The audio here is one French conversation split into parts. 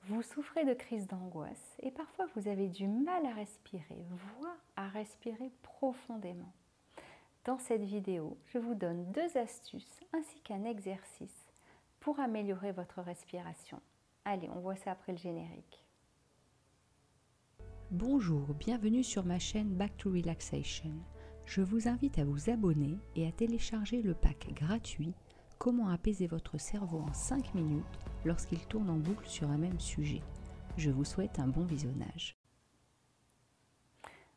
Vous souffrez de crises d'angoisse et parfois vous avez du mal à respirer, voire à respirer profondément. Dans cette vidéo, je vous donne 2 astuces ainsi qu'un exercice pour améliorer votre respiration. Allez, on voit ça après le générique. Bonjour, bienvenue sur ma chaîne Back to Relaxation. Je vous invite à vous abonner et à télécharger le pack gratuit Comment apaiser votre cerveau en 5 minutes lorsqu'il tourne en boucle sur un même sujet. Je vous souhaite un bon visionnage.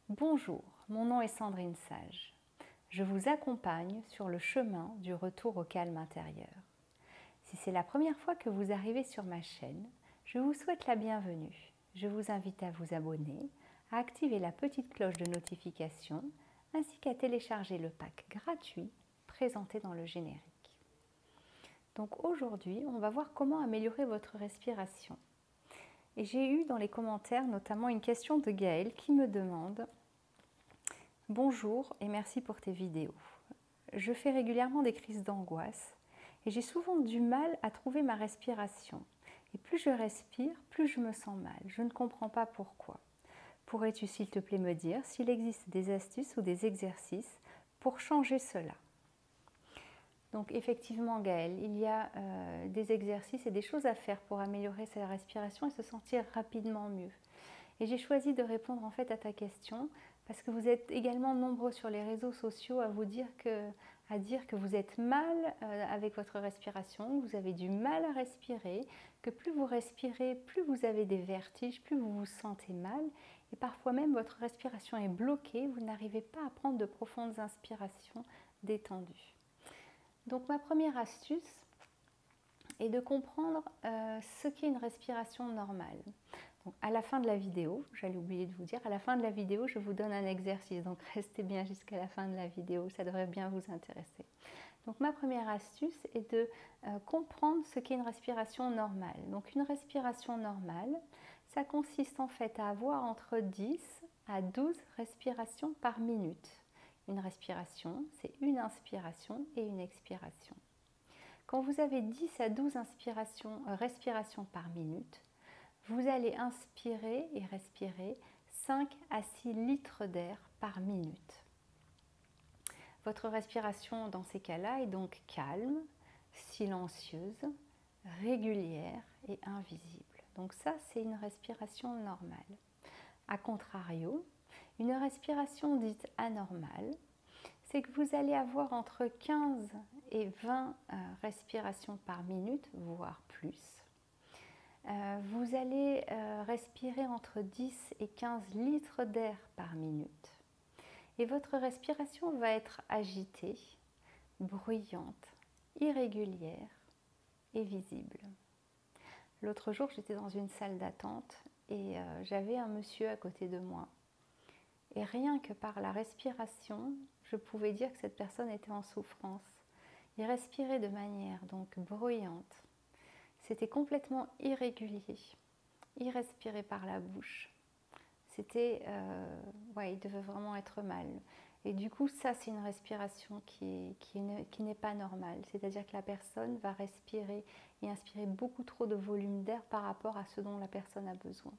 Bonjour, mon nom est Sandrine Sage. Je vous accompagne sur le chemin du retour au calme intérieur. Si c'est la première fois que vous arrivez sur ma chaîne, je vous souhaite la bienvenue. Je vous invite à vous abonner, à activer la petite cloche de notification ainsi qu'à télécharger le pack gratuit présenté dans le générique. Donc aujourd'hui, on va voir comment améliorer votre respiration. Et j'ai eu dans les commentaires notamment une question de Gaëlle qui me demande « Bonjour et merci pour tes vidéos. Je fais régulièrement des crises d'angoisse et j'ai souvent du mal à trouver ma respiration. Et plus je respire, plus je me sens mal. Je ne comprends pas pourquoi. Pourrais-tu s'il te plaît me dire s'il existe des astuces ou des exercices pour changer cela ?» Donc effectivement Gaëlle, il y a des exercices et des choses à faire pour améliorer sa respiration et se sentir rapidement mieux. Et j'ai choisi de répondre en fait à ta question parce que vous êtes également nombreux sur les réseaux sociaux à dire que vous êtes mal avec votre respiration, que vous avez du mal à respirer, que plus vous respirez, plus vous avez des vertiges, plus vous vous sentez mal et parfois même votre respiration est bloquée, vous n'arrivez pas à prendre de profondes inspirations détendues. Donc ma première astuce est de comprendre ce qu'est une respiration normale. Donc, à la fin de la vidéo, j'allais oublier de vous dire, à la fin de la vidéo, je vous donne un exercice. Donc restez bien jusqu'à la fin de la vidéo, ça devrait bien vous intéresser. Donc ma première astuce est de comprendre ce qu'est une respiration normale. Donc une respiration normale, ça consiste en fait à avoir entre 10 à 12 respirations par minute. Une respiration, c'est une inspiration et une expiration. Quand vous avez 10 à 12 respirations par minute, vous allez inspirer et respirer 5 à 6 litres d'air par minute. Votre respiration dans ces cas-là est donc calme, silencieuse, régulière et invisible. Donc ça, c'est une respiration normale. A contrario, une respiration dite anormale, c'est que vous allez avoir entre 15 et 20 respirations par minute, voire plus. Vous allez respirer entre 10 et 15 litres d'air par minute. Et votre respiration va être agitée, bruyante, irrégulière et visible. L'autre jour, j'étais dans une salle d'attente et j'avais un monsieur à côté de moi. Et rien que par la respiration, je pouvais dire que cette personne était en souffrance. Il respirait de manière donc bruyante. C'était complètement irrégulier. Il respirait par la bouche. Il devait vraiment être mal. Et du coup, ça, c'est une respiration qui n'est pas normale. C'est-à-dire que la personne va respirer et inspirer beaucoup trop de volume d'air par rapport à ce dont la personne a besoin.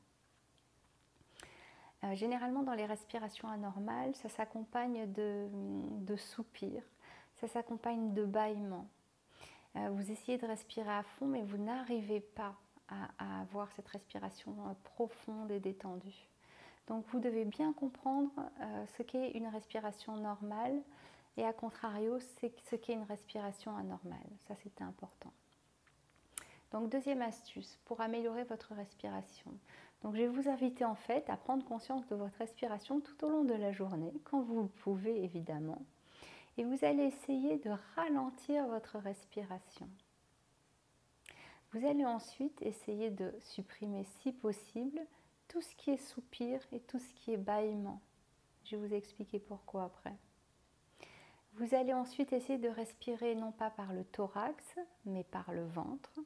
Généralement, dans les respirations anormales, ça s'accompagne de soupirs, ça s'accompagne de bâillements. Vous essayez de respirer à fond, mais vous n'arrivez pas à avoir cette respiration profonde et détendue. Donc, vous devez bien comprendre ce qu'est une respiration normale et, à contrario, ce qu'est une respiration anormale. Ça, c'est important. Donc, deuxième astuce pour améliorer votre respiration. Donc, je vais vous inviter en fait à prendre conscience de votre respiration tout au long de la journée, quand vous le pouvez évidemment. Et vous allez essayer de ralentir votre respiration. Vous allez ensuite essayer de supprimer, si possible, tout ce qui est soupir et tout ce qui est bâillement. Je vais vous expliquer pourquoi après. Vous allez ensuite essayer de respirer non pas par le thorax, mais par le ventre.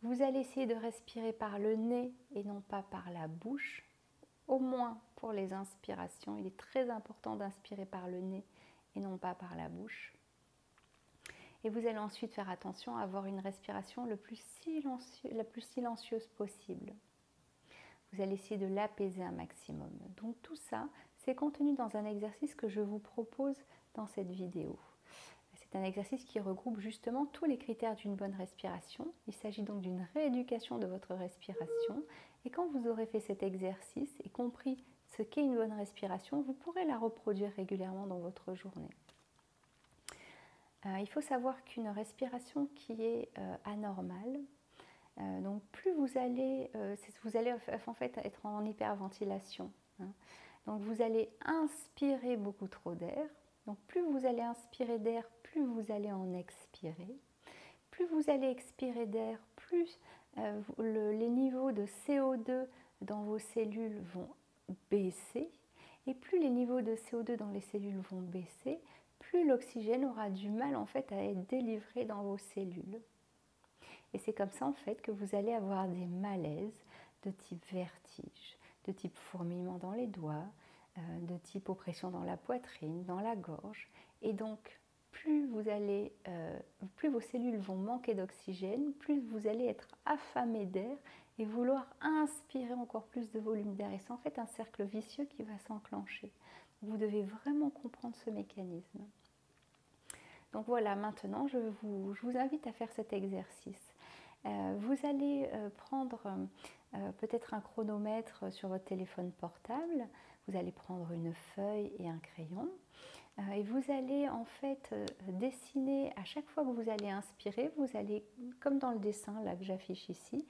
Vous allez essayer de respirer par le nez et non pas par la bouche, au moins pour les inspirations. Il est très important d'inspirer par le nez et non pas par la bouche. Et vous allez ensuite faire attention à avoir une respiration la plus silencieuse possible. Vous allez essayer de l'apaiser un maximum. Donc tout ça, c'est contenu dans un exercice que je vous propose dans cette vidéo. C'est un exercice qui regroupe justement tous les critères d'une bonne respiration. Il s'agit donc d'une rééducation de votre respiration. Et quand vous aurez fait cet exercice et compris ce qu'est une bonne respiration, vous pourrez la reproduire régulièrement dans votre journée. Il faut savoir qu'une respiration qui est anormale, donc plus vous allez en fait être en hyperventilation. Donc vous allez inspirer beaucoup trop d'air. Donc plus vous allez inspirer d'air, plus vous allez en expirer. Plus vous allez expirer d'air, plus les niveaux de CO2 dans vos cellules vont baisser. Et plus les niveaux de CO2 dans les cellules vont baisser, plus l'oxygène aura du mal en fait à être délivré dans vos cellules. Et c'est comme ça en fait que vous allez avoir des malaises de type vertige, de type fourmillement dans les doigts, de type oppression dans la poitrine, dans la gorge. Et donc plus vos cellules vont manquer d'oxygène, plus vous allez être affamé d'air et vouloir inspirer encore plus de volume d'air. Et c'est en fait un cercle vicieux qui va s'enclencher. Vous devez vraiment comprendre ce mécanisme. Donc voilà, maintenant je vous invite à faire cet exercice. Vous allez prendre peut-être un chronomètre sur votre téléphone portable. Vous allez prendre une feuille et un crayon. Et vous allez en fait dessiner, à chaque fois que vous allez inspirer, vous allez, comme dans le dessin là que j'affiche ici,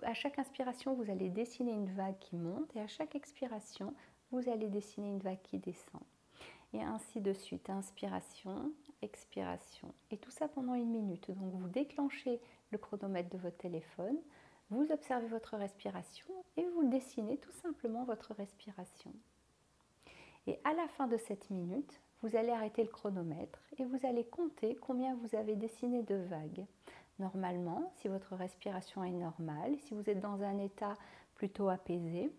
à chaque inspiration, vous allez dessiner une vague qui monte et à chaque expiration, vous allez dessiner une vague qui descend. Et ainsi de suite, inspiration, expiration. Et tout ça pendant 1 minute. Donc vous déclenchez le chronomètre de votre téléphone, vous observez votre respiration et vous dessinez tout simplement votre respiration. Et à la fin de cette minute, vous allez arrêter le chronomètre et vous allez compter combien vous avez dessiné de vagues. Normalement, si votre respiration est normale, si vous êtes dans un état plutôt apaisé,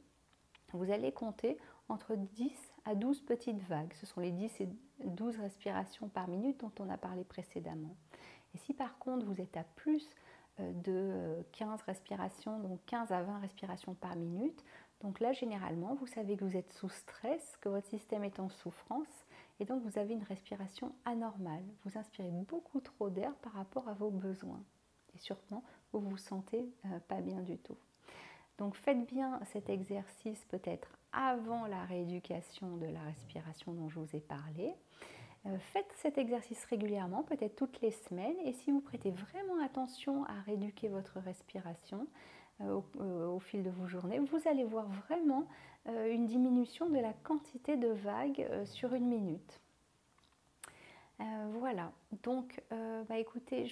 vous allez compter entre 10 à 12 petites vagues. Ce sont les 10 et 12 respirations par minute dont on a parlé précédemment. Et si par contre vous êtes à plus de 15 respirations, donc 15 à 20 respirations par minute, donc là généralement vous savez que vous êtes sous stress, que votre système est en souffrance et donc vous avez une respiration anormale. Vous inspirez beaucoup trop d'air par rapport à vos besoins et sûrement vous vous sentez pas bien du tout. Donc faites bien cet exercice peut-être avant la rééducation de la respiration dont je vous ai parlé. Faites cet exercice régulièrement, peut-être toutes les semaines, et si vous prêtez vraiment attention à rééduquer votre respiration au fil de vos journées, vous allez voir vraiment une diminution de la quantité de vagues sur 1 minute. Voilà, donc écoutez,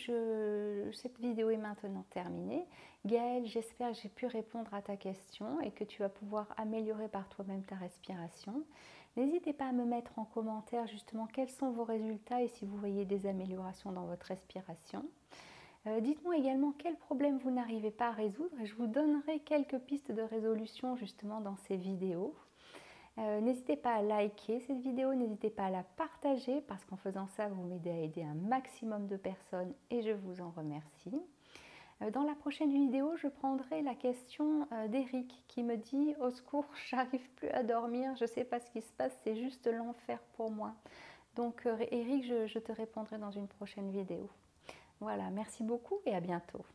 cette vidéo est maintenant terminée. Gaëlle, j'espère que j'ai pu répondre à ta question et que tu vas pouvoir améliorer par toi-même ta respiration. N'hésitez pas à me mettre en commentaire justement quels sont vos résultats et si vous voyez des améliorations dans votre respiration. Dites-moi également quels problèmes vous n'arrivez pas à résoudre et je vous donnerai quelques pistes de résolution justement dans ces vidéos. N'hésitez pas à liker cette vidéo, n'hésitez pas à la partager parce qu'en faisant ça, vous m'aidez à aider un maximum de personnes et je vous en remercie. Dans la prochaine vidéo, je prendrai la question d'Eric qui me dit « Au secours, j'arrive plus à dormir, je ne sais pas ce qui se passe, c'est juste l'enfer pour moi. » Donc Eric, je te répondrai dans une prochaine vidéo. Voilà, merci beaucoup et à bientôt.